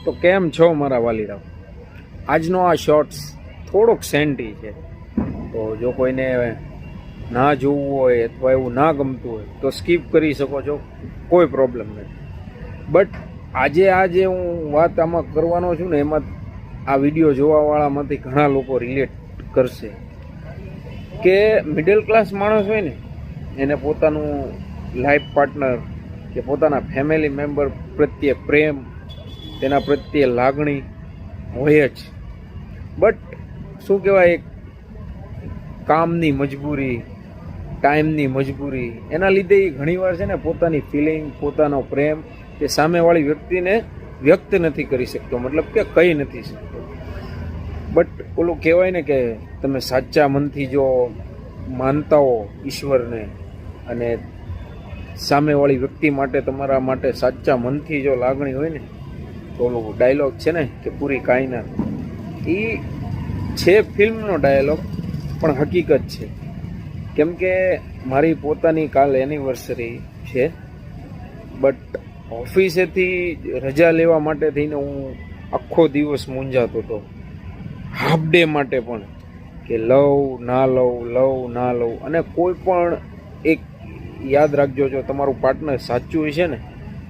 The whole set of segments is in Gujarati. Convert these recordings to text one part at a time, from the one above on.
તો કેમ છો મારા વાલીરાવ? આજનો આ શોર્ટ્સ થોડોક સેન્ટી છે, તો જો કોઈને ના જોવું હોય અથવા એવું ના ગમતું હોય તો સ્કીપ કરી શકો છો, કોઈ પ્રોબ્લેમ નથી. બટ આજે હું વાત આમાં કરવાનો છું ને, એમાં આ વિડીયો જોવાવાળામાંથી ઘણા લોકો રિલેટ કરશે કે મિડલ ક્લાસ માણસ હોય ને, એને પોતાનું લાઈફ પાર્ટનર કે પોતાના ફેમિલી મેમ્બર પ્રત્યે પ્રેમ, તેના પ્રત્યે લાગણી હોય જ. બટ શું કહેવાય, એક કામની મજબૂરી, ટાઈમની મજબૂરી, એના લીધે એ ઘણીવાર છે ને પોતાની ફિલિંગ, પોતાનો પ્રેમ એ સામેવાળી વ્યક્તિને વ્યક્ત નથી કરી શકતો, મતલબ કે કહી નથી શકતો. બટ ઓલું કહેવાય ને કે તમે સાચા મનથી જો માનતા હો ઈશ્વરને, અને સામેવાળી વ્યક્તિ માટે તમારા માટે સાચા મનથી જો લાગણી હોય ને, તો ઓલું ડાયલોગ છે ને કે પૂરી કાયનાત, એ છે ફિલ્મનો ડાયલોગ પણ હકીકત છે. કેમ કે મારી પોતાની કાલ એનિવર્સરી છે, બટ ઓફિસેથી રજા લેવા માટે થઈને હું આખો દિવસ મૂંઝાતો હતો. હાફ ડે માટે પણ કે લઉં ના લઉં. અને કોઈ પણ એક યાદ રાખજો, જો તમારું પાર્ટનર સાચું છે ને,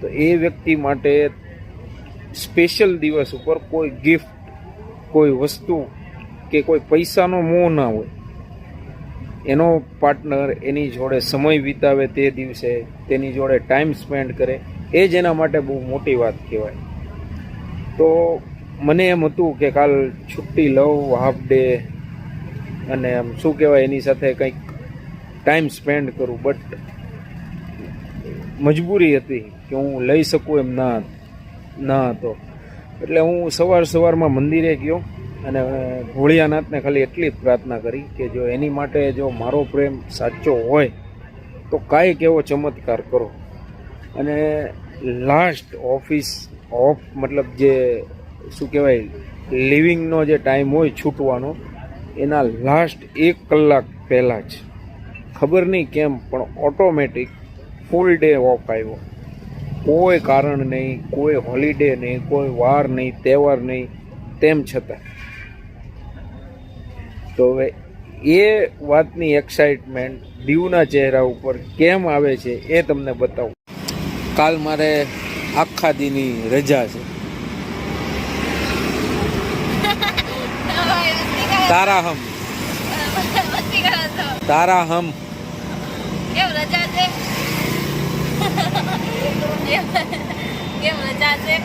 તો એ વ્યક્તિ માટે સ્પેશિયલ દિવસ ઉપર કોઈ ગિફ્ટ, કોઈ વસ્તુ કે કોઈ પૈસાનો મોહ ના હોય. એનો પાર્ટનર એની જોડે સમય વિતાવે, તે દિવસે તેની જોડે ટાઈમ સ્પેન્ડ કરે, એ જ એના માટે બહુ મોટી વાત કહેવાય. તો મને એમ હતું કે કાલ છુટ્ટી લઉં, હાફ ડે, અને આમ શું કહેવાય એની સાથે કંઈક ટાઈમ સ્પેન્ડ કરું. બટ મજબૂરી હતી કે હું લઈ શકું એમ ના હતો. એટલે હું સવારમાં મંદિરે ગયો અને ભોળિયાનાથને ખાલી એટલી જ પ્રાર્થના કરી કે જો એની માટે જો મારો પ્રેમ સાચો હોય તો કાંઈક એવો ચમત્કાર કરો. અને લાસ્ટ ઓફિસ ઓફ, મતલબ જે શું કહેવાય લિવિંગનો જે ટાઈમ હોય છૂટવાનો, એના લાસ્ટ 1 કલાક પહેલાં જ ખબર નહીં કેમ પણ ઓટોમેટિક ફૂલ ડે ઓફ આવ્યો. કોઈ કારણ નહીં, કોઈ હોલિડે નહીં, કોઈ વાર નહીં, તહેવાર નહીં, તેમ છતાં. તો હવે એ વાતની એક્સાઇટમેન્ટ દીવના ચહેરા ઉપર કેમ આવે છે એ તમને બતાવું. કાલ મારે આખા દીની રજા છે. તારા હમ કેમ રજા છે? કેમ રજા છે?